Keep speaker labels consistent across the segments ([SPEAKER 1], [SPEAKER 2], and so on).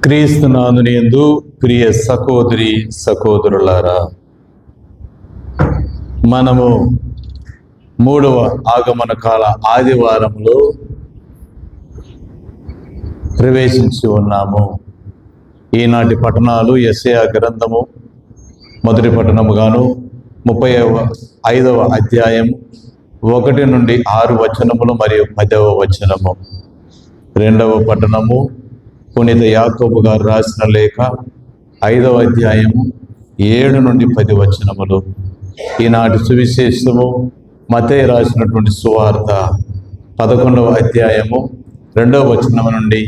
[SPEAKER 1] క్రీస్తునాథుని యందు ప్రియ సహోదరి సహోదరులారా, మనము 3వ ఆగమన కాల ఆదివారంలో ప్రవేశించి ఉన్నాము. ఈనాటి పట్టణాలు యెషయా గ్రంథము మొదటి పట్టణముగాను 35వ అధ్యాయం 1 నుండి 6 వచనములు మరియు 10వ వచనము. రెండవ పట్టణము పునీత యాకోబు గారు రాసిన లేఖ 5వ అధ్యాయము 7 నుండి 10 వచనములు. ఈనాటి సువిశేషము మత్తయి రాసినటువంటి సువార్త 11వ అధ్యాయము 2వ వచనం నుండి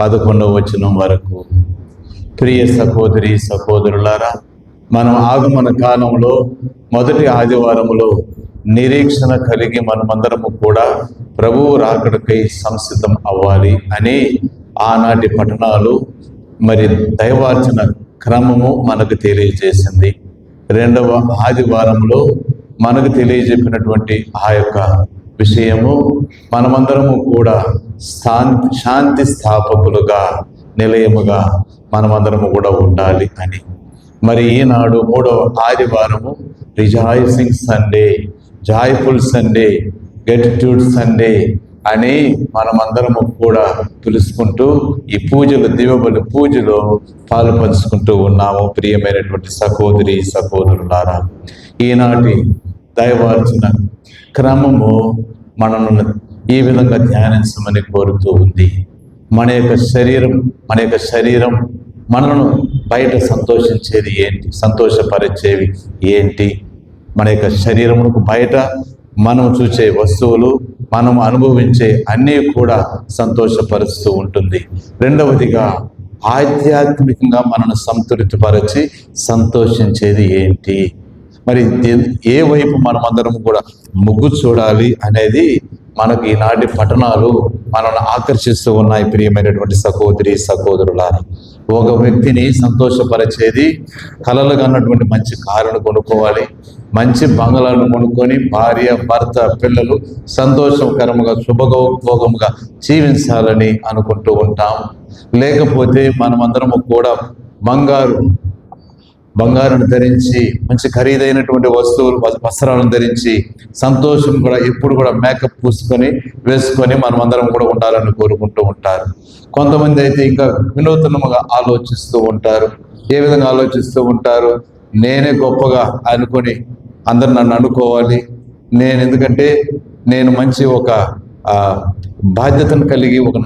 [SPEAKER 1] 11వ వచనం వరకు. ప్రియ సహోదరి సహోదరులారా, మనం ఆగమన కాలంలో మొదటి ఆదివారములో నిరీక్షణ కలిగి మనమందరము కూడా ప్రభువు రాకడకై సంసిద్ధం అవ్వాలి అని ఆనాటి పట్టణాలు మరి దైవార్చన క్రమము మనకు తెలియజేసింది. రెండవ ఆదివారంలో మనకు తెలియజెప్పినటువంటి ఆ యొక్క విషయము మనమందరము కూడా శాంతి స్థాపకులుగా నిలయముగా మనమందరము కూడా ఉండాలి అని. మరి ఈనాడు 3వ ఆదివారము rejoicing Sunday, joyful Sunday, gratitude Sunday అని మనమందరము కూడా పిలుచుకుంటూ ఈ పూజలు, దివ్యబలి పూజలో పాలుపంచుకుంటూ ఉన్నాము. ప్రియమైనటువంటి సహోదరి సహోదరులారా, ఈనాటి దైవార్చన క్రమము మనల్ని ఈ విధంగా ధ్యానించమని కోరుతూ ఉంది. మన యొక్క శరీరం మనను బయట సంతోషించేది ఏంటి, సంతోషపరిచేవి ఏంటి? మన యొక్క శరీరమునకు బయట మనం చూసే వస్తువులు, మనం అనుభవించే అన్నీ కూడా సంతోషపరుస్తూ ఉంటుంది. రెండవదిగా ఆధ్యాత్మికంగా మనను సంతృప్తిపరచి సంతోషించేది ఏంటి? మరి ఏ వైపు మనమందరం కూడా మొగ్గు చూడాలి అనేది మనకు ఈనాటి పట్టణాలు మనల్ని ఆకర్షిస్తూ ఉన్నాయి. ప్రియమైనటువంటి సహోదరి సహోదరులారా, ఒక వ్యక్తిని సంతోషపరిచేది కలలు కన్నటువంటి మంచి కారును కొనుక్కోవాలి, మంచి బంగళాలను కొనుక్కొని భార్య భర్త పిల్లలు సంతోషకరముగా శుభభోగముగా జీవించాలని అనుకుంటూ ఉంటాం. లేకపోతే మనమందరము కూడా బంగారును ధరించి మంచి ఖరీదైనటువంటి వస్త్రాలను ధరించి సంతోషం కూడా ఎప్పుడు కూడా మేకప్ పూసుకొని వేసుకొని మనమందరం కూడా ఉండాలని కోరుకుంటూ ఉంటారు. కొంతమంది అయితే ఇంకా వినూతనముగా ఆలోచిస్తూ ఉంటారు. ఏ విధంగా ఆలోచిస్తూ ఉంటారు? నేనే గొప్పగా అనుకొని అందరు నన్ను అనుకోవాలి, ఎందుకంటే నేను మంచి ఒక బాధ్యతను కలిగి ఒక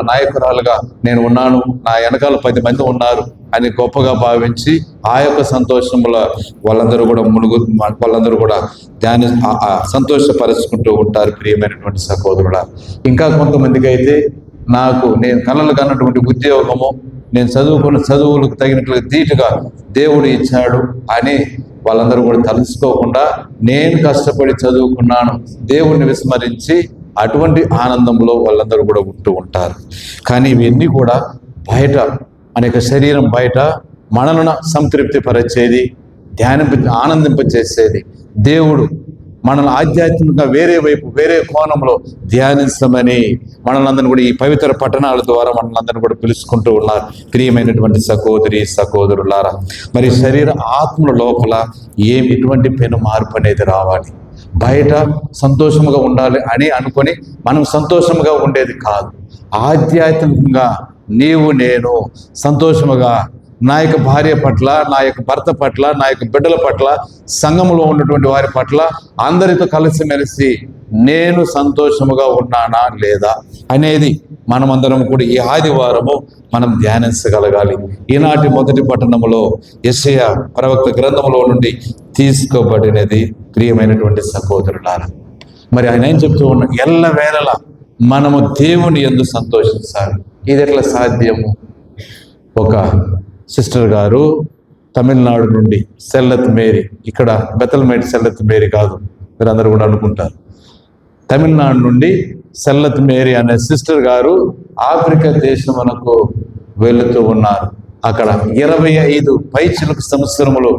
[SPEAKER 1] నాయకురాలుగా నేను ఉన్నాను, నా వెనకాల 10 మంది ఉన్నారు అని గొప్పగా భావించి ఆ యొక్క సంతోషంలో వాళ్ళందరూ కూడా సంతోషపరుచుకుంటూ ఉంటారు. ప్రియమైనటువంటి సహోదరుడా, ఇంకా కొంతమందికి అయితే నేను కలలు కన్నటువంటి ఉద్యోగము, నేను చదువుకున్న చదువులకు తగినట్లుగా ధీటుగా దేవుడు ఇచ్చాడు అని వాళ్ళందరూ కూడా తలుసుకోకుండా నేను కష్టపడి చదువుకున్నాను దేవుణ్ణి విస్మరించి అటువంటి ఆనందంలో వాళ్ళందరూ కూడా ఉంటూ ఉంటారు. కానీ ఇవన్నీ కూడా బయట, మన యొక్క శరీరం బయట మనలను సంతృప్తి పరిచేది, ఆనందింపచేసేది. దేవుడు మనల్ని ఆధ్యాత్మికంగా వేరే కోణంలో ధ్యానించమని మనలందరినీ కూడా ఈ పవిత్ర పట్టణాల ద్వారా మనలందరినీ కూడా పిలుచుకుంటూ ఉన్నారు. ప్రియమైనటువంటి సహోదరి సహోదరులారా, మరి ఆత్మల లోపల ఎటువంటి పెను మార్పు అనేది రావాలి. బయట సంతోషముగా ఉండాలి అని అనుకొని మనం సంతోషముగా ఉండేది కాదు. ఆధ్యాత్మికంగా నేను సంతోషముగా నా యొక్క భార్య పట్ల, నా యొక్క భర్త పట్ల, నా యొక్క బిడ్డల పట్ల, సంఘములో ఉన్నటువంటి వారి పట్ల అందరితో కలిసిమెలిసి నేను సంతోషముగా ఉన్నానా లేదా అనేది మనమందరం కూడా ఈ ఆదివారము మనం ధ్యానించగలగాలి. ఈనాటి మొదటి పట్టణములో యెషయా ప్రవక్త గ్రంథములో నుండి తీసుకోబడినది. ప్రియమైనటువంటి సహోదరులారా, మరి ఆయన ఏం చెప్తూ ఉన్నా, ఎల్లవేళలా మనము దేవుని యందు సంతోషించాలి. ఇది ఎట్లా సాధ్యము? ఒక సిస్టర్ గారు తమిళనాడు నుండి, సెల్లత్ మేరీ, ఇక్కడ బెతల్మేట్ సెల్లత్ మేరీ కాదు, మీరందరూ కూడా అనుకుంటారు. తమిళనాడు నుండి సెల్లత్ మేరీ అనే సిస్టర్ గారు ఆఫ్రికా దేశమునకు వెళుతూ ఉన్నారు. అక్కడ 25 పైచిలుకు సంవత్సరములు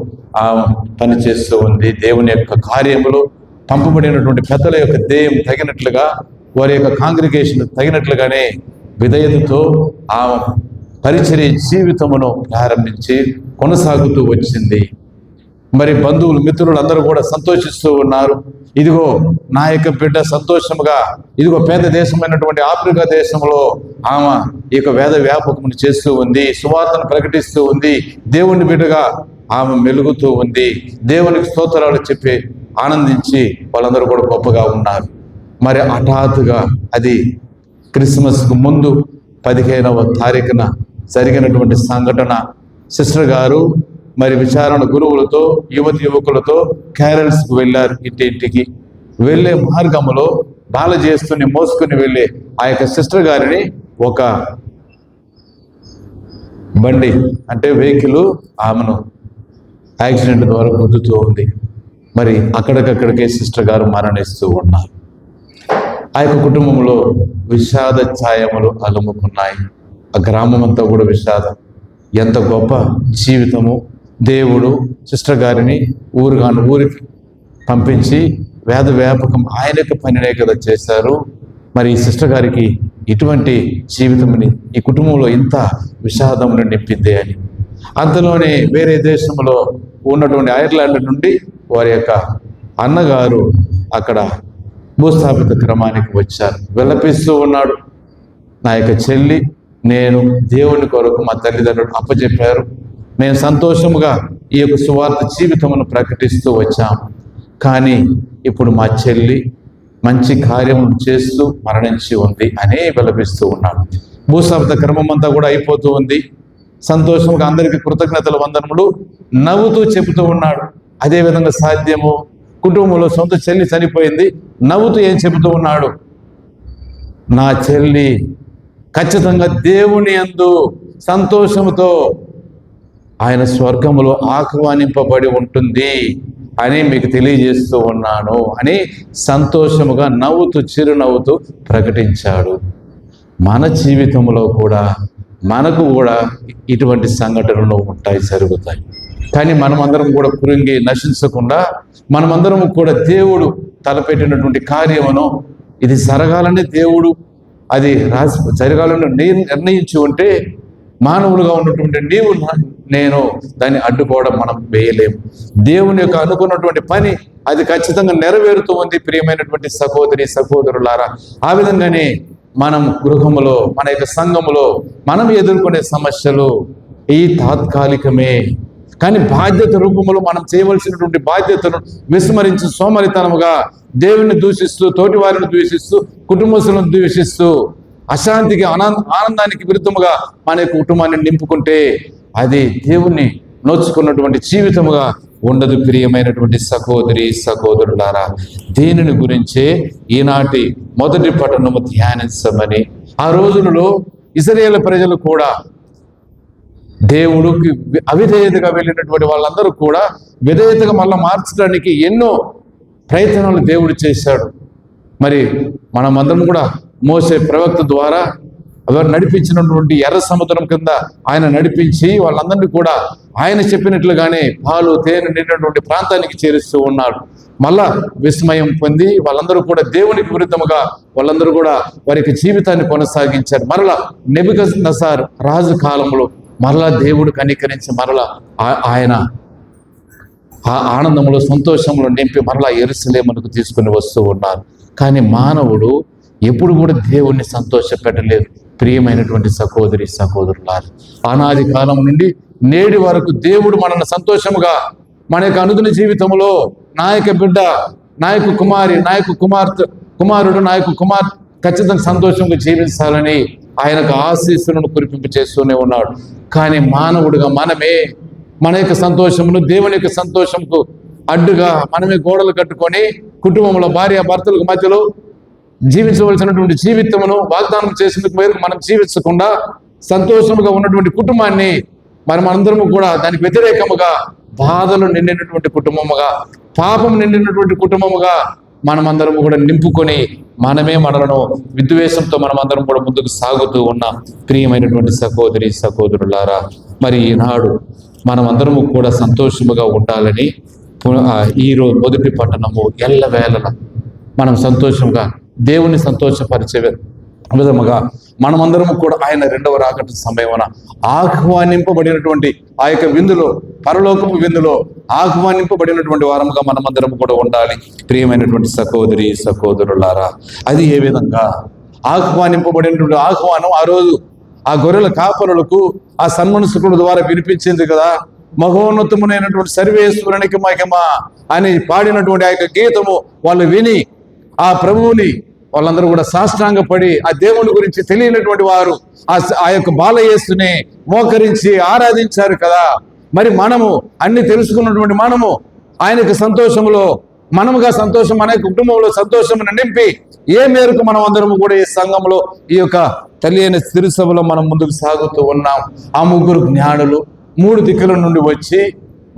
[SPEAKER 1] పనిచేస్తూ ఉంది. దేవుని యొక్క కార్యములు పంపబడినటువంటి పెద్దల యొక్క దేయం తగినట్లుగా, వారి యొక్క కాంగ్రిగేషన్ తగినట్లుగానే విధేయతతో పరిచర్య జీవితమును ప్రారంభించి కొనసాగుతూ వచ్చింది. మరి బంధువులు మిత్రులు అందరూ కూడా సంతోషిస్తూ ఉన్నారు. ఇదిగో నా యొక్క బిడ్డ సంతోషముగా, ఇదిగో పేద దేశమైనటువంటి ఆఫ్రికా దేశంలో ఆమె ఈ యొక్క వేద వ్యాపకమును చేస్తూ ఉంది, సువార్తను ప్రకటిస్తూ ఉంది, దేవుని బిడ్డగా ఆమె మెలుగుతూ ఉంది, దేవునికి స్తోత్రాలు చెప్పి ఆనందించి వాళ్ళందరూ కూడా గొప్పగా ఉన్నారు. మరి హఠాత్తుగా అది క్రిస్మస్కు ముందు 15వ తారీఖున జరిగినటువంటి సంఘటన. సిస్టర్ గారు మరి విచారణ గురువులతో యువకులతో క్యారల్స్కి వెళ్ళారు. ఇంటింటికి వెళ్ళే మార్గంలో బాలజేస్తుని మోసుకుని వెళ్ళే ఆ యొక్క సిస్టర్ గారిని ఒక బండి అంటే వెహికల్ ఆమెను యాక్సిడెంట్ ద్వారా గుద్దుతూ ఉంది. మరి అక్కడికక్కడికే సిస్టర్ గారు మరణిస్తూ ఉన్నారు. ఆ యొక్క కుటుంబంలో విషాద ఛాయములు అలుముకున్నాయి. ఆ గ్రామం అంతా కూడా విషాదం. ఎంత గొప్ప జీవితము! దేవుడు సిస్టర్ గారిని ఊరికి పంపించి వేద వ్యాపకం ఆయన యొక్క పనినే కదా చేశారు. మరి ఈ సిస్టర్ గారికి ఇటువంటి జీవితంని ఈ కుటుంబంలో ఇంత విషాదమును నింపింది అని. అంతలోనే వేరే దేశంలో ఉన్నటువంటి ఐర్లాండ్ నుండి వారి యొక్క అన్నగారు అక్కడ భూస్థాపిత క్రమానికి వచ్చారు. విలపిస్తూ ఉన్నాడు, నా యొక్క చెల్లి నేను దేవుని కొరకు మా తల్లిదండ్రులు అప్పచెప్పారు, మేము సంతోషముగా ఈ యొక్క సువార్త జీవితమును ప్రకటిస్తూ వచ్చాం, కానీ ఇప్పుడు మా చెల్లి మంచి కార్యములు చేస్తూ మరణించి ఉంది అని విలపిస్తూ ఉన్నాడు. భూస్థాపిత క్రమం అంతా కూడా అయిపోతూ ఉంది. సంతోషంగా అందరికీ కృతజ్ఞతల వందనములు నవ్వుతూ చెబుతూ ఉన్నాడు. అదేవిధంగా సాధ్యము, కుటుంబంలో సొంత చెల్లి చనిపోయింది, నవ్వుతూ ఏం చెబుతూ ఉన్నాడు, నా చెల్లి ఖచ్చితంగా దేవుని యందు సంతోషంతో ఆయన స్వర్గములో ఆహ్వానింపబడి ఉంటుంది అని మీకు తెలియజేస్తూ ఉన్నాను అని సంతోషముగా నవ్వుతూ చిరునవ్వుతూ ప్రకటించాడు. మన జీవితంలో కూడా మనకు కూడా ఇటువంటి సంఘటనలు ఉంటాయి, జరుగుతాయి. కానీ మనమందరం కూడా కృంగి నశించకుండా మనమందరం కూడా దేవుడు తలపెట్టినటువంటి కార్యమును ఇది జరగాలని దేవుడు అది జరగాలని నిర్ణయించి ఉంటే మానవులుగా ఉన్నటువంటి నీవు నేను దాన్ని అడ్డుకోవడం మనం వేయలేము. దేవుని యొక్క అనుకున్నటువంటి పని అది ఖచ్చితంగా నెరవేరుతూ ఉంది. ప్రియమైనటువంటి సహోదరి సహోదరులారా, ఆ విధంగానే మనం గృహములో మన యొక్క సంఘములో మనం ఎదుర్కొనే సమస్యలు ఈ తాత్కాలికమే, కానీ బాధ్యత రూపంలో మనం చేయవలసినటువంటి బాధ్యతను విస్మరించి సోమరితనముగా దేవుని దూషిస్తూ, తోటి వారిని ద్వేషిస్తూ, కుటుంబస్తులను ద్వేషిస్తూ, అశాంతికి ఆనందానికి విరుద్ధముగా మన కుటుంబాన్ని నింపుకుంటే అది దేవుణ్ణి నోచుకున్నటువంటి జీవితముగా ఉండదు. ప్రియమైనటువంటి సహోదరి సహోదరులారా, దీనిని గురించే ఈనాటి మొదటి పట్టణము ధ్యానించమని. ఆ రోజులలో ఇశ్రాయేలు ప్రజలు కూడా దేవుడికి అవిధేయతగా వెళ్ళినటువంటి వాళ్ళందరూ కూడా విధేయతగా మళ్ళీ మార్చడానికి ఎన్నో ప్రయత్నాలు దేవుడు చేశాడు. మరి మనమందరం కూడా మోసే ప్రవక్త ద్వారా ఎవరు నడిపించినటువంటి ఎర్ర సముద్రం కింద ఆయన నడిపించి వాళ్ళందరినీ కూడా ఆయన చెప్పినట్లుగానే పాలు తేనె నిండినటువంటి ప్రాంతానికి చేరుస్తూ ఉన్నాడు. మళ్ళా విస్మయం పొంది వాళ్ళందరూ కూడా దేవునికి విరుద్ధముగా వాళ్ళందరూ కూడా వారికి జీవితాన్ని కొనసాగించారు. మరలా నెబుకద్నెజర్ రాజు కాలంలో మరలా దేవుడు కనికరించి మరలా ఆయన ఆ ఆనందంలో సంతోషంలో నింపి మరలా యెరూషలేమునకు తీసుకుని వస్తూ ఉన్నారు. కానీ మానవుడు ఎప్పుడు కూడా దేవుణ్ణి సంతోషపెట్టలేదు. ప్రియమైనటువంటి సహోదరి సహోదరులారు, అనాది కాలం నుండి నేటి వరకు దేవుడు మనల్ని సంతోషముగా మన యొక్క అనుదిన జీవితంలో నా యొక్క బిడ్డ, నా యొక్క కుమారి, నా యొక్క కుమారుడు, నా యొక్క కుమార్తె ఖచ్చితంగా సంతోషంగా జీవించాలని ఆయనకు ఆశీస్సులను కురిపింపు చేస్తూనే ఉన్నాడు. కానీ మానవుడిగా మనమే మన యొక్క సంతోషమును దేవుని యొక్క సంతోషంకు అడ్డుగా మనమే గోడలు కట్టుకొని కుటుంబంలో భార్య భర్తలకు మధ్యలో జీవించవలసినటువంటి జీవితమును వాగ్దానం చేసేందుకు మేరకు మనం జీవించకుండా సంతోషముగా ఉన్నటువంటి కుటుంబాన్ని మనందరము కూడా దానికి వ్యతిరేకముగా బాధలు నిండినటువంటి కుటుంబముగా, పాపం నిండినటువంటి కుటుంబముగా మనమందరము కూడా నింపుకొని మనమే మనలను విద్వేషంతో మనమందరం కూడా ముందుకు సాగుతూ ఉన్నాం. ప్రియమైనటువంటి సహోదరి సహోదరులారా, మరి ఈనాడు మనమందరము కూడా సంతోషముగా ఉండాలని ఈరోజు మొదటి పట్టణము ఎల్లవేళలా మనం సంతోషంగా దేవుని సంతోషపరిచే విధముగా మనమందరము కూడా ఆయన రెండవ రాకడ సమయమున ఆహ్వానింపబడినటువంటి ఆ యొక్క విందులో, పరలోకపు విందులో ఆహ్వానింపబడినటువంటి వారముగా మనమందరం కూడా ఉండాలి. ప్రియమైనటువంటి సహోదరి సహోదరులారా, అది ఏ విధంగా ఆహ్వానింపబడినటువంటి ఆహ్వానం ఆ రోజు ఆ గొర్రెల కాపరులకు ఆ సన్మనసుకుల ద్వారా వినిపించింది కదా. మహోన్నతమునైనటువంటి సర్వేశ్వరునికి మహిమ అని పాడినటువంటి ఆ యొక్క గీతము వాళ్ళు విని ఆ ప్రభువుని వాళ్ళందరూ కూడా సాష్టాంగపడి ఆ దేవుని గురించి తెలియనటువంటి వారు ఆ యొక్క బాలయేసుని మోకరించి ఆరాధించారు కదా. మరి మనము అన్ని తెలుసుకున్నటువంటి మనము ఆయనకు సంతోషంలో, మనముగా సంతోషం, మన కుటుంబంలో సంతోషమును నింపి ఏ మేరకు మనం అందరము కూడా ఈ సంఘంలో ఈ యొక్క తల్లి అయిన తిరుసభలో మనం ముందుకు సాగుతూ ఉన్నాం. ఆ ముగ్గురు జ్ఞానులు 3 దిక్కుల నుండి వచ్చి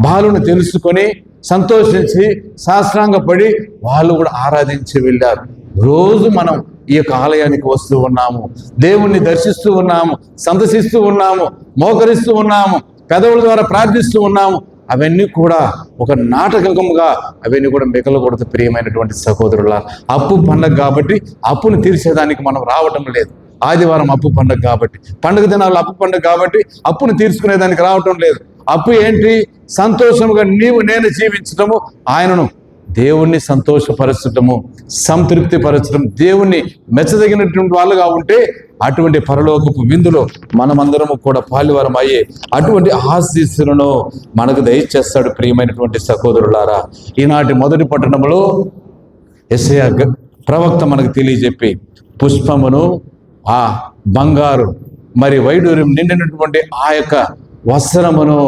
[SPEAKER 1] బాలును తెలుసుకొని సంతోషించి సాష్టాంగపడి వాళ్ళు కూడా ఆరాధించి వెళ్ళారు. రోజు మనం ఈ యొక్క ఆలయానికి వస్తూ ఉన్నాము, దేవుణ్ణి దర్శిస్తూ ఉన్నాము, సందర్శిస్తూ ఉన్నాము, మోకరిస్తూ ఉన్నాము, పెదవుల ద్వారా ప్రార్థిస్తూ ఉన్నాము. అవన్నీ కూడా ఒక నాటకముగా అవన్నీ కూడా మిగలకూడదు. ప్రియమైనటువంటి సహోదరుల, అప్పు పండగ కాబట్టి అప్పును తీర్చేదానికి మనం రావటం లేదు. ఆదివారం అప్పు పండగ కాబట్టి, పండుగ దినాలు అప్పు పండగ కాబట్టి అప్పును తీర్చుకునేదానికి రావటం లేదు. అప్పు ఏంటి? సంతోషముగా నేను జీవించటము, ఆయనను దేవుణ్ణి సంతోషపరచటము, సంతృప్తి పరచడం, దేవుణ్ణి మెచ్చదగినటువంటి వాళ్ళుగా ఉంటే అటువంటి పరలోకపు విందులో మనమందరము కూడా పాలువారం అయ్యే అటువంటి ఆశీస్సులను మనకు దయచేస్తాడు. ప్రియమైనటువంటి సహోదరులారా, ఈనాటి మొదటి పట్టణంలో యెషయా ప్రవక్త మనకు తెలియజెప్పి పుష్పమును, ఆ బంగారు మరి వైడూర్యం నిండినటువంటి ఆ యొక్క వస్త్రమును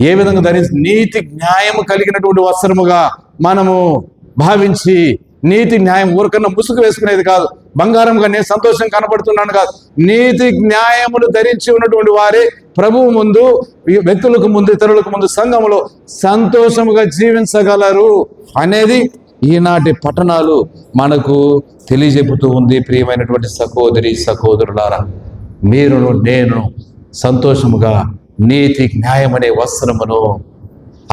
[SPEAKER 1] ఏ విధంగా ధరించి నీతి న్యాయము కలిగినటువంటి వస్త్రముగా మనము భావించి, నీతి న్యాయం ఊరికన్నా ముసుగు వేసుకునేది కాదు, బంగారంగా నేను సంతోషం కనబడుతున్నాను కాదు, నీతి న్యాయములు ధరించి ఉన్నటువంటి వారే ప్రభువు ముందు, వ్యక్తులకు ముందు, ఇతరులకు ముందు సంఘములో సంతోషముగా జీవించగలరు అనేది ఈనాటి పట్టణాలు మనకు తెలియజెప్పుతూ ఉంది. ప్రియమైనటువంటి సహోదరి సహోదరులారా, మీరును నేను సంతోషముగా నీతి న్యాయం అనే వస్త్రమును,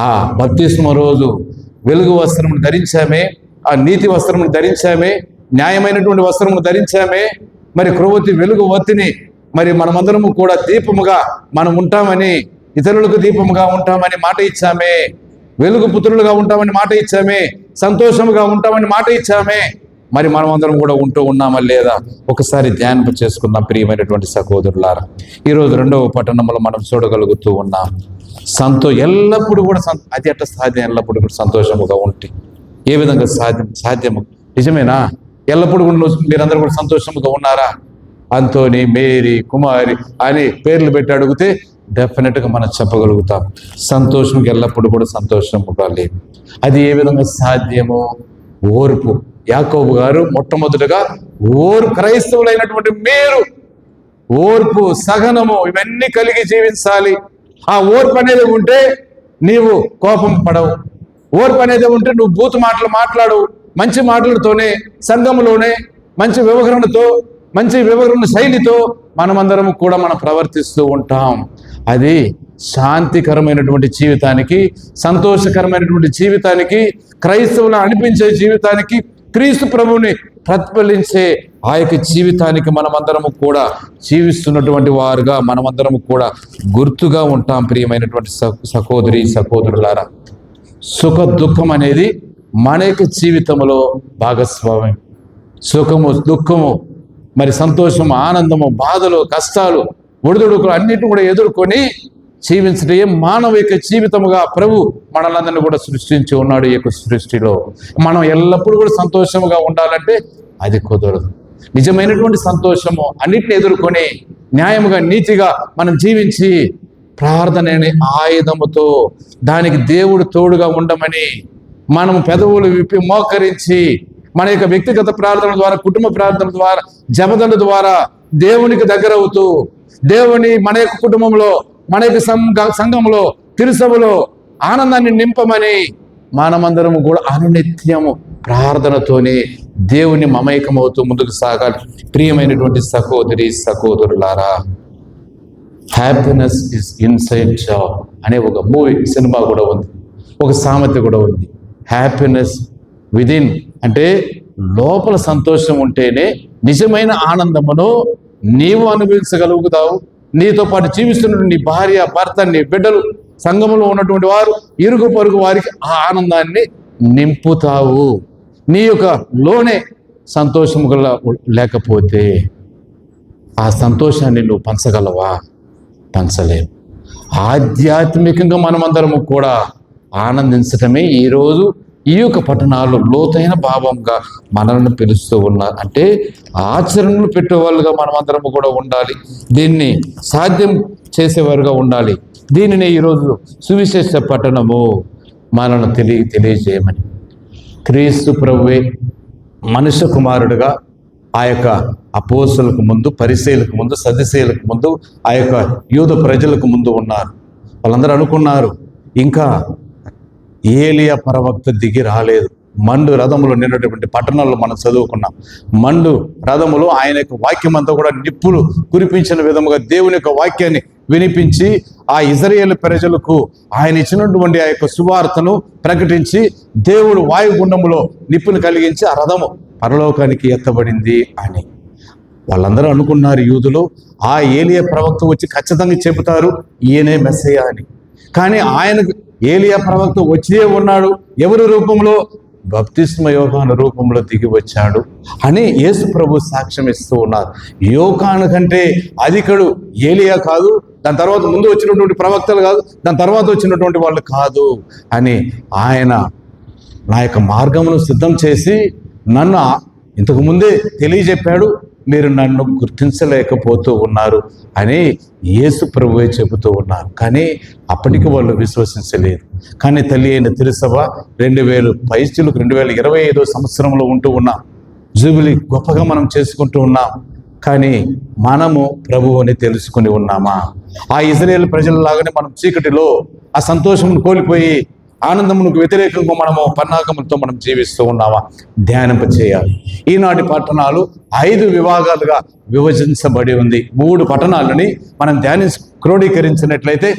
[SPEAKER 1] ఆ బప్తిస్మ రోజు వెలుగు వస్త్రమును ధరించామే, ఆ నీతి వస్త్రమును ధరించామే, న్యాయమైనటువంటి వస్త్రమును ధరించామే. మరి క్రొవ్వొత్తి వెలుగు ఒత్తిని మరి మనమందరము కూడా దీపముగా మనం ఉంటామని, ఇతరులకు దీపముగా ఉంటామని మాట ఇచ్చామే, వెలుగు పుత్రులుగా ఉంటామని మాట ఇచ్చామే, సంతోషముగా ఉంటామని మాట ఇచ్చామే. మరి మనం అందరం కూడా ఉంటూ ఉన్నామా లేదా ఒకసారి ధ్యానం చేసుకుందాం. ప్రియమైనటువంటి సహోదరులారా, ఈరోజు రెండవ పట్టణంలో మనం చూడగలుగుతూ ఉన్నాం. ఎల్లప్పుడూ కూడా అది ఎట్ట సాధ్యం? ఎల్లప్పుడూ కూడా సంతోషముగా ఉంటే ఏ విధంగా సాధ్యము? నిజమేనా? ఎల్లప్పుడూ కూడా మీరందరూ కూడా సంతోషముగా ఉన్నారా? అంతోని, మేరీ, కుమారి అని పేర్లు పెట్టి అడిగితే డెఫినెట్గా మనం చెప్పగలుగుతాం. సంతోషంకి ఎల్లప్పుడూ కూడా సంతోషముగా లేదు. అది ఏ విధంగా సాధ్యమో? ఓర్పు. యాకోబు గారు మొట్టమొదటిగా క్రైస్తవులైనటువంటి మీరు ఓర్పు, సహనము ఇవన్నీ కలిగి జీవించాలి. ఆ ఓర్పు అనేది ఉంటే నీవు కోపం పడవు. ఓర్పు అనేది ఉంటే నువ్వు బూతు మాటలు మాట్లాడు. మంచి మాటలతోనే, సంఘంలోనే మంచి వివరణ శైలితో మనమందరం కూడా మనం ప్రవర్తిస్తూ ఉంటాం. అది శాంతికరమైనటువంటి జీవితానికి, సంతోషకరమైనటువంటి జీవితానికి, క్రైస్తవులు అనిపించే జీవితానికి, క్రీస్తు ప్రభువుని ప్రతిఫలించే ఆ యొక్క జీవితానికి మనమందరము కూడా జీవిస్తున్నటువంటి వారుగా మనమందరము కూడా గుర్తుగా ఉంటాం. ప్రియమైనటువంటి సహోదరి సహోదరులారా, సుఖ దుఃఖం అనేది మన యొక్క జీవితంలో భాగస్వామ్యం. సుఖము, దుఃఖము, మరి సంతోషము, ఆనందము, బాధలు, కష్టాలు, ఒడిదుడుకులు అన్నిటిని కూడా ఎదుర్కొని జీవించడే మానవ యొక్క జీవితముగా ప్రభు మనలందరినీ కూడా సృష్టించి ఉన్నాడు. ఈ యొక్క సృష్టిలో మనం ఎల్లప్పుడూ కూడా సంతోషముగా ఉండాలంటే అది కుదరదు. నిజమైనటువంటి సంతోషము అన్నిటిని ఎదుర్కొని న్యాయముగా, నీతిగా మనం జీవించి ప్రార్థన అనే ఆయుధముతో దానికి దేవుడు తోడుగా ఉండమని మనం పెదవులు విప్పి మోకరించి మన యొక్క వ్యక్తిగత ప్రార్థన ద్వారా, కుటుంబ ప్రార్థన ద్వారా, జపదల ద్వారా దేవునికి దగ్గర అవుతూ దేవుని మన యొక్క కుటుంబంలో, మన యొక్క సంఘంలో, తిరుసభలో ఆనందాన్ని నింపమని మనమందరము కూడా అనునిత్యము ప్రార్థనతోనే దేవుని మమేకమవుతూ ముందుకు సాగాలి. ప్రియమైనటువంటి సహోదరి సహోదరులారా, హ్యాపీనెస్ ఇస్ ఇన్సైడ్ జాబ్ అనే ఒక సినిమా కూడా ఉంది, ఒక సామెత కూడా ఉంది. హ్యాపీనెస్ విదిన్ అంటే లోపల సంతోషం ఉంటేనే నిజమైన ఆనందమును నీవు అనుభవించగలుగుతావు. నీతో పాటు జీవిస్తున్న నీ భార్య, భర్త, నీ బిడ్డలు, సంఘములో ఉన్నటువంటి వారు, ఇరుగు పొరుగు వారికి ఆ ఆనందాన్ని నింపుతావు. నీ యొక్క లోనే సంతోషము లేకపోతే ఆ సంతోషాన్ని నువ్వు పంచగలవా? పంచలేవు. ఆధ్యాత్మికంగా మనమందరము కూడా ఆనందించటమే ఈరోజు ఈ యొక్క పట్టణాలు లోతైన భావంగా మనల్ని పిలుస్తూ ఉన్నారు. అంటే ఆచరణలు పెట్టేవాళ్ళుగా మనమందరము కూడా ఉండాలి. దీన్ని సాధ్యం చేసేవారుగా ఉండాలి. దీనిని ఈరోజు సువిశేష పట్టణము మనల్ని తెలియజేయమని క్రీస్తు ప్రభువే మనుష్య కుమారుడుగా ఆ యొక్క అపోస్తులకు ముందు, పరిసయ్యులకు ముందు, సద్దుసేయులకు ముందు, ఆ యొక్క యూద ప్రజలకు ముందు ఉన్నారు. వాళ్ళందరూ అనుకున్నారు ఇంకా ఏలియా ప్రవక్త దిగి రాలేదు. మండు రథములు నిన్నటువంటి పట్టణాల్లో మనం చదువుకున్నాం. మండు రథములు ఆయన యొక్క వాక్యం అంతా కూడా నిప్పులు కురిపించిన విధముగా దేవుని యొక్క వాక్యాన్ని వినిపించి ఆ ఇజ్రాయేలు ప్రజలకు ఆయన ఇచ్చినటువంటి ఆ యొక్క సువార్తను ప్రకటించి దేవుడు వాయుగుండములో నిప్పును కలిగించి ఆ రథము పరలోకానికి ఎత్తబడింది అని వాళ్ళందరూ అనుకున్నారు యూదులు. ఆ ఏలియా ప్రవక్త వచ్చి ఖచ్చితంగా చెబుతారు ఈయనే మెస్సయ్య అని. కానీ ఆయనకు ఏలియా ప్రవక్త వచ్చే ఉన్నాడు. ఎవరి రూపంలో? బప్తిస్మ యోహాను రూపంలో దిగి వచ్చాడు అని యేసు ప్రభు సాక్ష్యం ఇస్తూ ఉన్నారు. యోహాను కంటే అధికుడు ఏలియా కాదు, దాని తర్వాత ముందు వచ్చినటువంటి ప్రవక్తలు కాదు, దాని తర్వాత వచ్చినటువంటి వాళ్ళు కాదు అని ఆయన నా యొక్క మార్గమును సిద్ధం చేసి నన్ను ఇంతకు ముందే తెలియజెప్పాడు. మీరు నన్ను గుర్తించలేకపోతూ ఉన్నారు అని యేసు ప్రభువే చెబుతూ ఉన్నారు. కానీ అప్పటికి వాళ్ళు విశ్వసించలేదు. కానీ తల్లి అయిన తిరుసభ 2025 సంవత్సరంలో ఉంటూ ఉన్నాం. జూబిలీ గొప్పగా మనం చేసుకుంటూ ఉన్నాం. కానీ మనము ప్రభువుని తెలుసుకుని ఉన్నామా? ఆ ఇజ్రాయేల్ ప్రజలలాగానే మనం చీకటిలో ఆ సంతోషమును కోల్పోయి ఆనందమునకు వ్యతిరేకంగా మనము పన్నాగములతో మనం జీవిస్తూ ఉన్నామా? ధ్యానింప చేయాలి. ఈనాటి పట్టణాలు 5 విభాగాలుగా విభజించబడి ఉంది. 3 పట్టణాలని మనం క్రోడీకరించినట్లయితే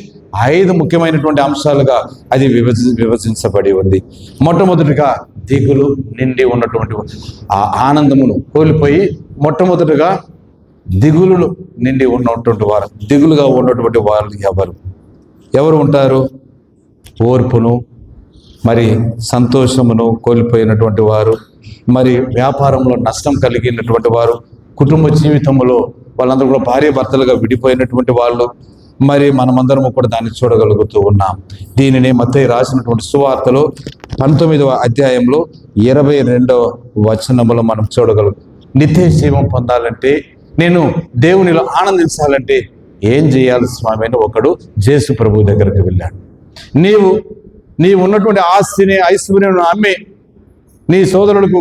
[SPEAKER 1] 5 ముఖ్యమైనటువంటి అంశాలుగా అది విభజించబడి ఉంది. మొట్టమొదటిగా దిగులు నిండి ఉన్నటువంటి ఆ ఆనందమును కోల్పోయి మొట్టమొదటిగా దిగులు నిండి ఉన్నటువంటి వారు, దిగులుగా ఉన్నటువంటి వారు ఎవరు ఉంటారు? ఓర్పును మరి సంతోషమును కోల్పోయినటువంటి వారు, మరి వ్యాపారంలో నష్టం కలిగినటువంటి వారు, కుటుంబ జీవితంలో వాళ్ళందరూ కూడా భార్య భర్తలుగా విడిపోయినటువంటి వాళ్ళు, మరి మనమందరము కూడా దాన్ని చూడగలుగుతూ ఉన్నాం. దీనిని మత్తయి రాసినటువంటి సువార్తలో 19వ అధ్యాయంలో 22వ వచనములో మనం చూడగలుగుతాం. నిత్య జీవం పొందాలంటే, నేను దేవునిలో ఆనందించాలంటే ఏం చేయాలి స్వామి అని ఒకడు యేసు ప్రభు దగ్గరికి వెళ్ళాడు. నీవు ఉన్నటువంటి ఆస్తిని, ఐశ్వర్యం అమ్మి నీ సోదరులకు,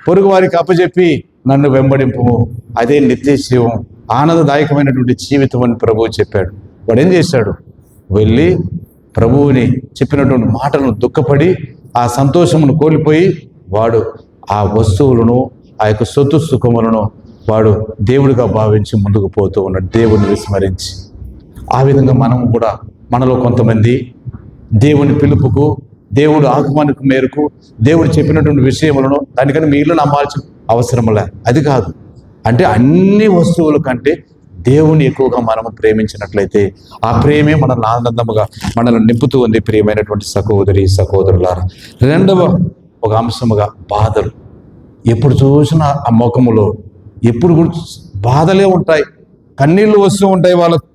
[SPEAKER 1] పొరుగు వారికి అప్పచెప్పి నన్ను వెంబడింపు, అదే నిత్య జీవం, ఆనందదాయకమైనటువంటి జీవితం అని ప్రభువు చెప్పాడు. వాడు ఏం చేశాడు? వెళ్ళి ప్రభువుని చెప్పినటువంటి మాటలను దుఃఖపడి ఆ సంతోషమును కోల్పోయి వాడు ఆ వస్తువులను, ఆ యొక్క సొత్తు సుఖములను వాడు దేవుడిగా భావించి ముందుకు పోతూ ఉన్నాడు, దేవుని విస్మరించి. ఆ విధంగా మనము కూడా, మనలో కొంతమంది దేవుని పిలుపుకు, దేవుడు ఆహ్వానికు మేరకు దేవుడు చెప్పినటువంటి విషయములను దానికన్నా మీ ఇల్లు నమ్మాల్సిన అవసరంలే. అది కాదు. అంటే అన్ని వస్తువుల కంటే దేవుని ఎక్కువగా మనము ప్రేమించినట్లయితే ఆ ప్రేమే మనల్ని ఆనందముగా మనల్ని నింపుతూ ఉంది. ప్రియమైనటువంటి సహోదరి సహోదరులారా, రెండవ ఒక అంశముగా బాధలు. ఎప్పుడు చూసినా ఆ ముఖములో ఎప్పుడు కూడా బాధలే ఉంటాయి, కన్నీళ్ళు వస్తూ ఉంటాయి వాళ్ళకు.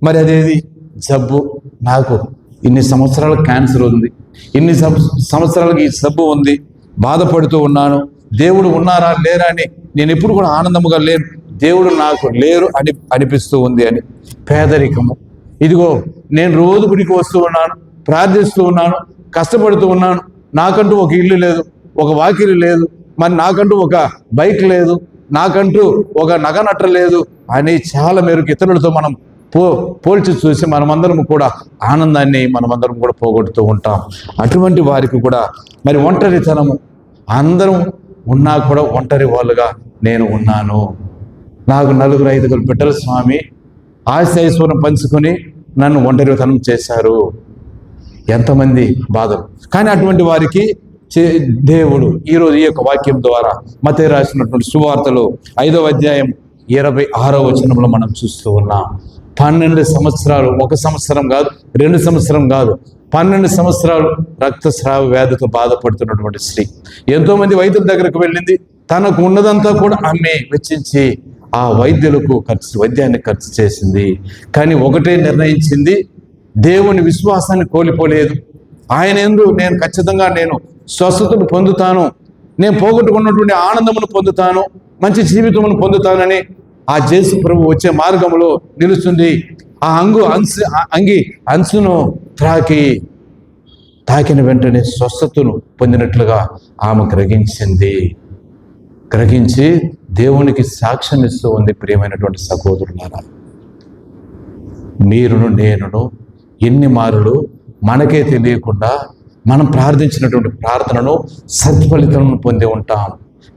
[SPEAKER 1] మరి అదేది జబ్బు, నాకు ఇన్ని సంవత్సరాలకు క్యాన్సర్ ఉంది, ఇన్ని సంవత్సరాలకు ఈ జబ్బు ఉంది, బాధపడుతూ ఉన్నాను, దేవుడు ఉన్నారా లేరా అని నేను ఎప్పుడు కూడా ఆనందముగా లేను, దేవుడు నాకు లేరు అని అనిపిస్తూ ఉంది అని. పేదరికము, ఇదిగో నేను రోజు గుడికి వస్తూ ఉన్నాను, ప్రార్థిస్తూ ఉన్నాను, కష్టపడుతూ ఉన్నాను, నాకంటూ ఒక ఇల్లు లేదు, ఒక వాకిలి లేదు, మరి నాకంటూ ఒక బైక్ లేదు, నాకంటూ ఒక నగనట్ట లేదు అని చాలా మేరకు ఇతరులతో మనం పోల్చి చూసి మనమందరం కూడా ఆనందాన్ని మనమందరం కూడా పోగొడుతూ ఉంటాం. అటువంటి వారికి కూడా మరి ఒంటరితనము, అందరం ఉన్నా కూడా ఒంటరి వాళ్ళుగా నేను ఉన్నాను, నాకు 4-5 బిడ్డల స్వామి ఆశైశ్వరం పంచుకొని నన్ను ఒంటరితనం చేశారు, ఎంతమంది బాధలు. కానీ అటువంటి వారికి దేవుడు ఈరోజు ఈ యొక్క వాక్యం ద్వారా మత్తయి రాసినటువంటి సువార్తలో 5వ అధ్యాయం 26వ వచనంలో మనం చూస్తూ ఉన్నాం. 12 సంవత్సరాలు, 1 సంవత్సరం కాదు, 2 సంవత్సరం కాదు, 12 సంవత్సరాలు రక్తస్రావ వ్యాధితో బాధపడుతున్నటువంటి స్త్రీ ఎంతోమంది వైద్యుల దగ్గరకు వెళ్ళింది. తనకు ఉన్నదంతా కూడా అమ్మే వెచ్చించి ఆ వైద్యాన్ని ఖర్చు చేసింది. కానీ ఒకటే నిర్ణయించింది, దేవుని విశ్వాసాన్ని కోల్పోలేదు. ఆయన యందు నేను ఖచ్చితంగా స్వస్థతను పొందుతాను, నేను పోగొట్టుకున్నటువంటి ఆనందమును పొందుతాను, మంచి జీవితమును పొందుతానని ఆ యేసు ప్రభు వచ్చే మార్గంలో నిలుస్తుంది. ఆ అంగి అంచును తాకిన వెంటనే స్వస్థతను పొందినట్లుగా ఆమె గ్రహించి దేవునికి సాక్ష్యం ఇస్తూ ఉంది. ప్రియమైనటువంటి సహోదరులారా, మీరును నేనును ఎన్ని మారులు మనకే తెలియకుండా మనం ప్రార్థించినటువంటి ప్రార్థనను సత్ఫలితాలను పొంది ఉంటాం.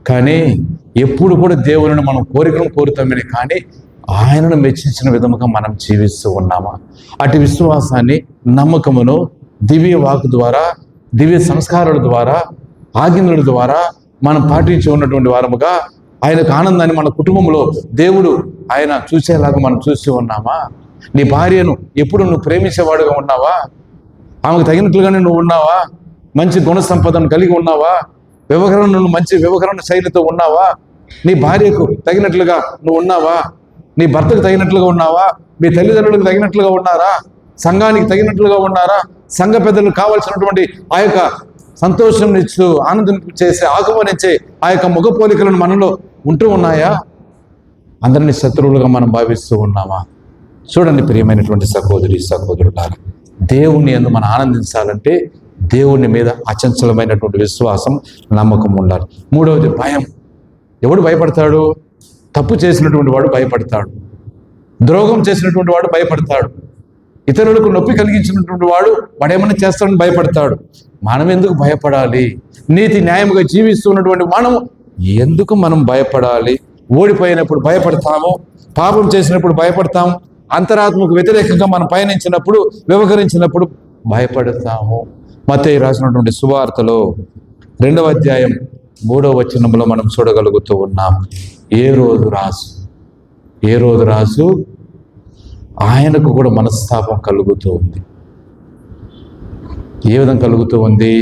[SPEAKER 1] కానీ ఎప్పుడు కూడా దేవుని మనం కోరికలను కోరుతామని, కానీ ఆయనను మెచ్చించిన విధముగా మనం జీవిస్తూ ఉన్నామా? అటు విశ్వాసాన్ని, నమ్మకమును దివ్య వాకు ద్వారా, దివ్య సంస్కారాల ద్వారా, ఆజ్ఞల ద్వారా మనం పాటించి ఉన్నటువంటి వారముగా ఆయనకు ఆనందాన్ని మన కుటుంబంలో దేవుడు ఆయన చూసేలాగా మనం చూస్తూ ఉన్నామా? నీ భార్యను ఎప్పుడు నువ్వు ప్రేమించేవాడుగా ఉన్నావా? ఆమెకు తగినట్లుగానే నువ్వు ఉన్నావా? మంచి గుణ సంపదను కలిగి ఉన్నావా? మంచి వ్యవహరణ శైలితో ఉన్నావా? నీ భార్యకు తగినట్లుగా నువ్వు ఉన్నావా? నీ భర్తకు తగినట్లుగా ఉన్నావా? మీ తల్లిదండ్రులకు తగినట్లుగా ఉన్నారా? సంఘానికి తగినట్లుగా ఉన్నారా? సంఘ పెద్దలకు కావాల్సినటువంటి ఆ యొక్క సంతోషం ఇచ్చు, ఆనందం చేసే, ఆహ్వానించే ఆ యొక్క ముఖ పోలికలను మనలో ఉంటూ ఉన్నాయా? అందరినీ శత్రువులుగా మనం భావిస్తూ ఉన్నామా? చూడండి ప్రియమైనటువంటి సహోదరులారా, దేవుణ్ణి యందు మనం ఆనందించాలంటే దేవుని మీద అచంచలమైనటువంటి విశ్వాసం, నమ్మకం ఉండాలి. 3వది భయం. ఎవడు భయపడతాడు? తప్పు చేసినటువంటి వాడు భయపడతాడు, ద్రోహం చేసినటువంటి వాడు భయపడతాడు, ఇతరులకు నొప్పి కలిగించినటువంటి వాడు ఏమైనా చేస్తాడని భయపడతాడు. మనం ఎందుకు భయపడాలి? నీతి న్యాయంగా జీవిస్తున్నటువంటి మనం భయపడాలి? ఓడిపోయినప్పుడు భయపడతాము, పాపం చేసినప్పుడు భయపడతాము, అంతరాత్మకు వ్యతిరేకంగా మనం పయనించినప్పుడు, వ్యవహరించినప్పుడు భయపడతాము. మత్తయి రాసినటువంటి సువార్తలో 2వ అధ్యాయం 3వ వచనంలో మనం చూడగలుగుతూ ఉన్నాం. ఏ రోజు రాజు ఆయనకు కూడా మనస్తాపం కలుగుతూ ఉంది. ఏ విధంగా కలుగుతూ ఉంది?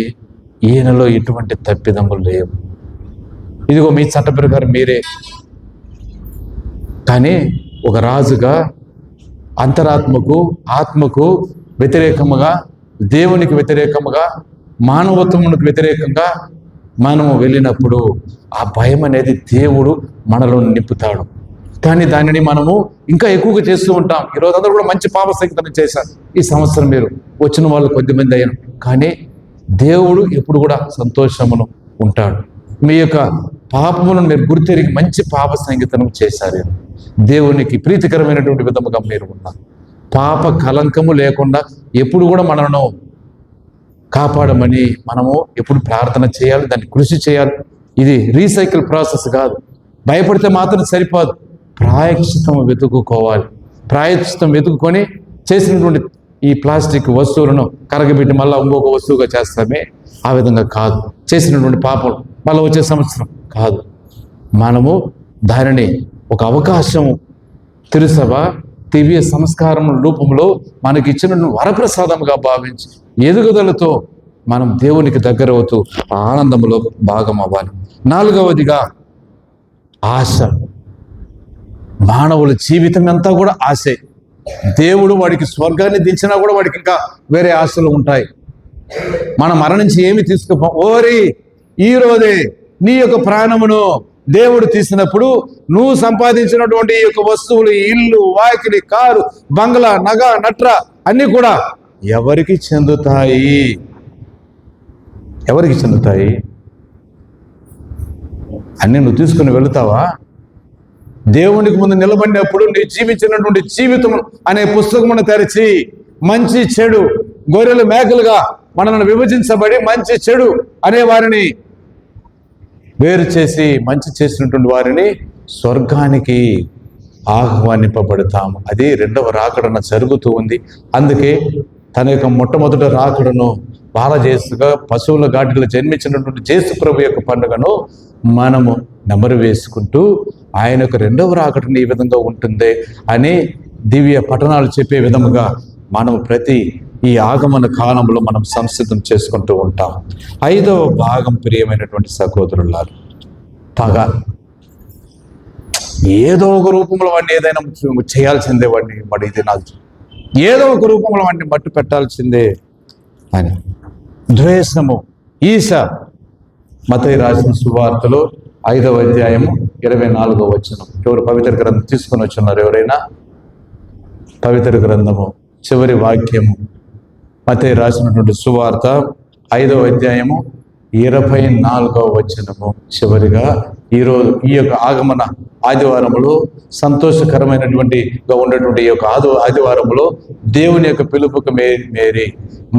[SPEAKER 1] ఈయనలో ఎటువంటి తప్పిదములు లేవు, ఇదిగో మీ చట్ట ప్రకారం మీరే. కానీ ఒక రాజుగా అంతరాత్మకు, ఆత్మకు వ్యతిరేకముగా, దేవునికి వ్యతిరేకముగా, మానవత్వమునికి వ్యతిరేకంగా మనము వెళ్ళినప్పుడు ఆ భయం అనేది దేవుడు మనలో నింపుతాడు. కానీ దానిని మనము ఇంకా ఎక్కువగా చేస్తూ ఉంటాం. ఈరోజు అందరూ కూడా మంచి పాప సంగీతం చేశారు. ఈ సంవత్సరం మీరు వచ్చిన వాళ్ళు కొద్దిమంది అయ్యారు. కానీ దేవుడు ఎప్పుడు కూడా సంతోషమును ఉంటాడు. మీ యొక్క పాపములను మీరు గుర్తెరిగి మంచి పాప సంగీతం చేశారు. దేవునికి ప్రీతికరమైనటువంటి విధముగా మీరు ఉన్నారు. పాప కలంకము లేకుండా ఎప్పుడు కూడా మనను కాపాడమని మనము ఎప్పుడు ప్రార్థన చేయాలి, దాన్ని కృషి చేయాలి. ఇది రీసైకిల్ ప్రాసెస్ కాదు. భయపడితే మాత్రం సరిపోదు, ప్రాయశ్చితం వెతుక్కోవాలి. ప్రాయశ్చితం వెతుక్కొని చేసినటువంటి ఈ ప్లాస్టిక్ వస్తువులను కరగబెట్టి మళ్ళీ ఇంకొక వస్తువుగా చేస్తామే, ఆ విధంగా కాదు. చేసినటువంటి పాపం మళ్ళీ వచ్చే సంవత్సరం కాదు. మనము దానిని ఒక అవకాశం, తిరుసభ దివ్య సంస్కారం రూపంలో మనకి ఇచ్చిన వరప్రసాదముగా భావించి ఎదుగుదలతో మనం దేవునికి దగ్గర అవుతూ ఆనందంలో భాగం అవ్వాలి. 4వదిగా ఆశ. మానవుల జీవితం అంతా కూడా ఆశే. దేవుడు వాడికి స్వర్గాన్ని దించినా కూడా వాడికి ఇంకా వేరే ఆశలు ఉంటాయి. మనం మరణించి ఏమి తీసుకుపో, ఓరి ఈరోజే నీ యొక్క ప్రాణమును దేవుడు తీసినప్పుడు నువ్వు సంపాదించినటువంటి ఈ యొక్క వస్తువులు, ఇల్లు, వాకిలి, కారు, బంగ్లా, నగ, నట్ర అన్నీ కూడా ఎవరికి చెందుతాయి? ఎవరికి చెందుతాయి? అన్నీ నువ్వు తీసుకుని వెళుతావా? దేవునికి ముందు నిలబడినప్పుడు నీ జీవించినటువంటి జీవితం అనే పుస్తకమును తెరిచి మంచి చెడు గొర్రెలు మేకలుగా మనల్ని విభజించబడి మంచి చెడు అనే వారిని వేరు చేసి మంచి చేసినటువంటి వారిని స్వర్గానికి ఆహ్వానింపబడతాము. అది 2వ రాకడన జరుగుతూ ఉంది. అందుకే తన యొక్క మొట్టమొదటి రాకడను బాలజేసుగా పశువుల గాడిలో జన్మించినటువంటి యేసు ప్రభు యొక్క పండుగను మనము నెమరు వేసుకుంటూ ఆయన యొక్క రెండవ రాకడని ఈ విధంగా ఉంటుంది అని దివ్య పఠనాలు చెప్పే విధముగా మనం ప్రతి ఈ ఆగమన కాలంలో మనం సంసిద్ధం చేసుకుంటూ ఉంటాం. 5వ భాగం ప్రియమైనటువంటి సహోదరులారు, పగ. ఏదో ఒక రూపంలో వాడిని ఏదైనా చేయాల్సిందే, వాడి ఇది నాకు ఏదో ఒక రూపంలో వాడిని మట్టు పెట్టాల్సిందే అని. ద్వేషము, ఈశ. మత్తయి రాసిన సువార్తలో 5వ అధ్యాయము 24వ వచనం. ఎవరు పవిత్ర గ్రంథం తీసుకొని వచ్చున్నారు? ఎవరైనా? పవిత్ర గ్రంథము చివరి వాక్యము మత్తయి రాసినటువంటి సువార్త 5వ అధ్యాయము 24వ వచనము. చివరిగా ఈరోజు ఈ యొక్క ఆగమన ఆదివారములో సంతోషకరమైనటువంటిగా ఉన్నటువంటి ఈ యొక్క ఆదివారములో దేవుని యొక్క పిలుపుకు మేరీ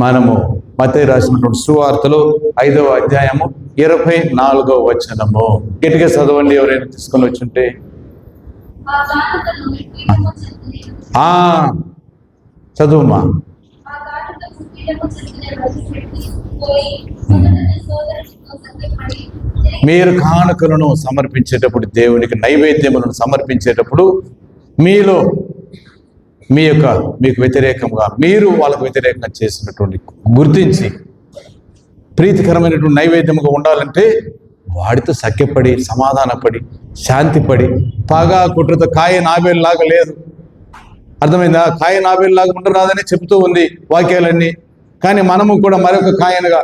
[SPEAKER 1] మనము మత్తయి రాసినటువంటి సువార్తలో 5వ అధ్యాయము 24వ వచనము గట్టిగా చదవండి. ఎవరైనా తీసుకొని వచ్చుంటే. చదువుమా. మీరు కానుకలను సమర్పించేటప్పుడు, దేవునికి నైవేద్యములను సమర్పించేటప్పుడు మీలో మీకు వ్యతిరేకంగా, మీరు వాళ్ళకు వ్యతిరేకంగా చేసినటువంటి గుర్తించి ప్రీతికరమైనటువంటి నైవేద్యముగా ఉండాలంటే వాడితో సఖ్యపడి, సమాధానపడి, శాంతిపడి, పగా కుట్రతో కాయన్ ఆబేలు లాగా లేదు. అర్థమైందా? కాయన్ ఆబేలు లాగా ఉండరాదని చెబుతూ ఉంది వాక్యాలన్నీ. కానీ మనము కూడా మరొక కాయనుగా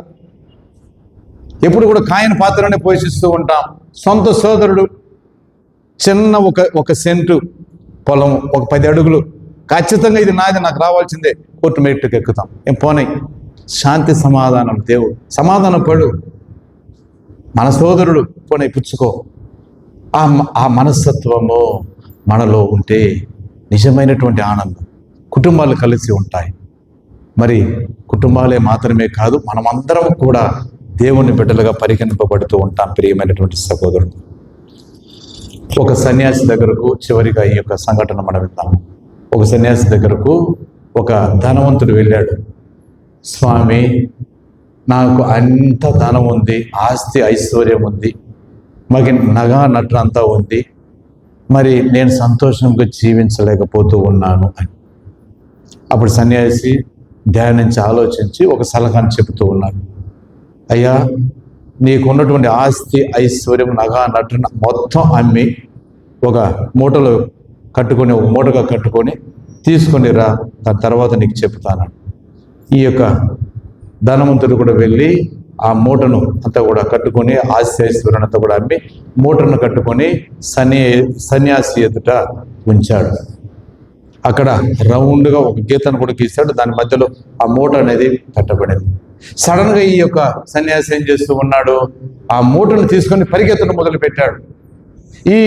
[SPEAKER 1] ఎప్పుడు కూడా కాయన పాత్రనే పోషిస్తూ ఉంటాం. సొంత సోదరుడు చిన్న ఒక సెంటు పొలం, ఒక 10 అడుగులు, ఖచ్చితంగా ఇది నాది, నాకు రావాల్సిందే, కోర్టు మెట్టుకు ఎక్కుతాం. ఏం పోనీ, శాంతి సమాధానం. దేవుడు సమాధానం పడు, మన సోదరుడు పోనీ పుచ్చుకో. ఆ మనస్తత్వము మనలో ఉంటే నిజమైనటువంటి ఆనందం. కుటుంబాలు కలిసి ఉంటాయి. మరి కుటుంబాలే మాత్రమే కాదు, మనమందరం కూడా దేవుని బిడ్డలుగా పరిగణింపబడుతూ ఉంటాం. ప్రియమైనటువంటి సహోదరుడు, ఒక సన్యాసి దగ్గరకు, చివరిగా ఈ యొక్క సంఘటన మనం విందాము. ఒక సన్యాసి దగ్గరకు ఒక ధనవంతుడు వెళ్ళాడు. స్వామి, నాకు అంత ధనం ఉంది, ఆస్తి ఐశ్వర్యం ఉంది, మాకు నగా నట్టు అంతా ఉంది, మరి నేను సంతోషంగా జీవించలేకపోతూ ఉన్నాను అని. అప్పుడు సన్యాసి ధ్యానించి ఆలోచించి ఒక సలహాను చెబుతూ ఉన్నాడు. అయ్యా, నీకున్నటువంటి ఆస్తి ఐశ్వర్యం నగా నటు మొత్తం అమ్మి ఒక మూటలో కట్టుకొని, ఒక మూటగా కట్టుకొని తీసుకొని రా, దాని తర్వాత నీకు చెప్తాను. ఈ యొక్క ధనవంతుడు కూడా వెళ్ళి ఆ మూటను అంతా కూడా కట్టుకొని, ఆస్తి ఐశ్వర్యం అంతా కూడా అమ్మి మూటను కట్టుకొని సన్యాసి ఎదుట ఉంచాడు. అక్కడ రౌండ్గా ఒక గీతను కూడా గీశాడు. దాని మధ్యలో ఆ మూట అనేది పెట్టబడింది. సడన్గా ఈ యొక్క సన్యాసి ఏం చేస్తూ ఉన్నాడు? ఆ మూటను తీసుకొని పరిగెత్తడం మొదలు పెట్టాడు. ఈ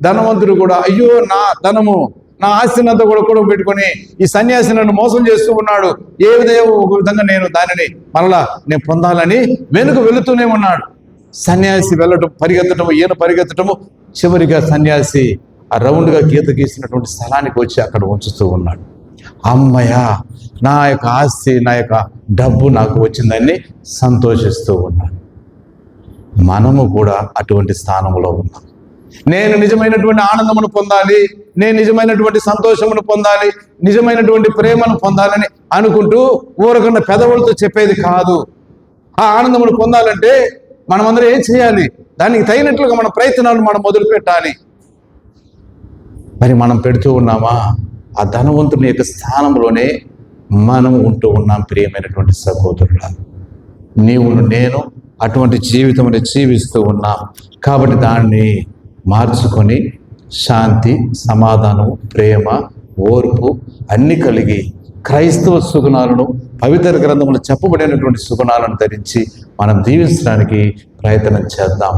[SPEAKER 1] ధనవంతుడు కూడా, అయ్యో నా ధనము, నా ఆస్తిని అంతా కూడా కూడా పెట్టుకొని ఈ సన్యాసి నన్ను మోసం చేస్తూ ఉన్నాడు, ఏదేవో ఒక విధంగా నేను దానిని మరలా నేను పొందాలని వెళుతూనే ఉన్నాడు. సన్యాసి వెళ్ళటం, పరిగెత్తటము, ఈయన పరిగెత్తటము, చివరిగా సన్యాసి ఆ రౌండ్గా గీత గీసినటువంటి స్థలానికి వచ్చి అక్కడ ఉంచుతూ ఉన్నాడు. అమ్మయ్య, నా యొక్క ఆస్తి, నా యొక్క డబ్బు నాకు వచ్చిందని సంతోషిస్తూ ఉన్నాడు. మనము కూడా అటువంటి స్థానంలో ఉన్నాం. నేను నిజమైనటువంటి ఆనందమును పొందాలి, నేను నిజమైనటువంటి సంతోషమును పొందాలి, నిజమైనటువంటి ప్రేమను పొందాలని అనుకుంటూ ఊరకున్న పెదవులతో చెప్పేది కాదు. ఆ ఆనందమును పొందాలంటే మనమందరం ఏం చేయాలి? దానికి తగినట్లుగా మన ప్రయత్నాలు మనం మొదలు పెట్టాలి. మరి మనం పెడుతూ ఉన్నామా? ఆ ధనవంతుని యొక్క స్థానంలోనే మనం ఉంటూ ఉన్నాం. ప్రియమైనటువంటి సహోదరులా, నేను అటువంటి జీవితం జీవిస్తూ ఉన్నాం. కాబట్టి దాన్ని మార్చుకొని శాంతి, సమాధానం, ప్రేమ, ఓర్పు అన్ని కలిగి క్రైస్తవ సుగుణాలను, పవిత్ర గ్రంథంలో చెప్పబడినటువంటి సుగుణాలను ధరించి మనం జీవించడానికి ప్రయత్నం చేద్దాం.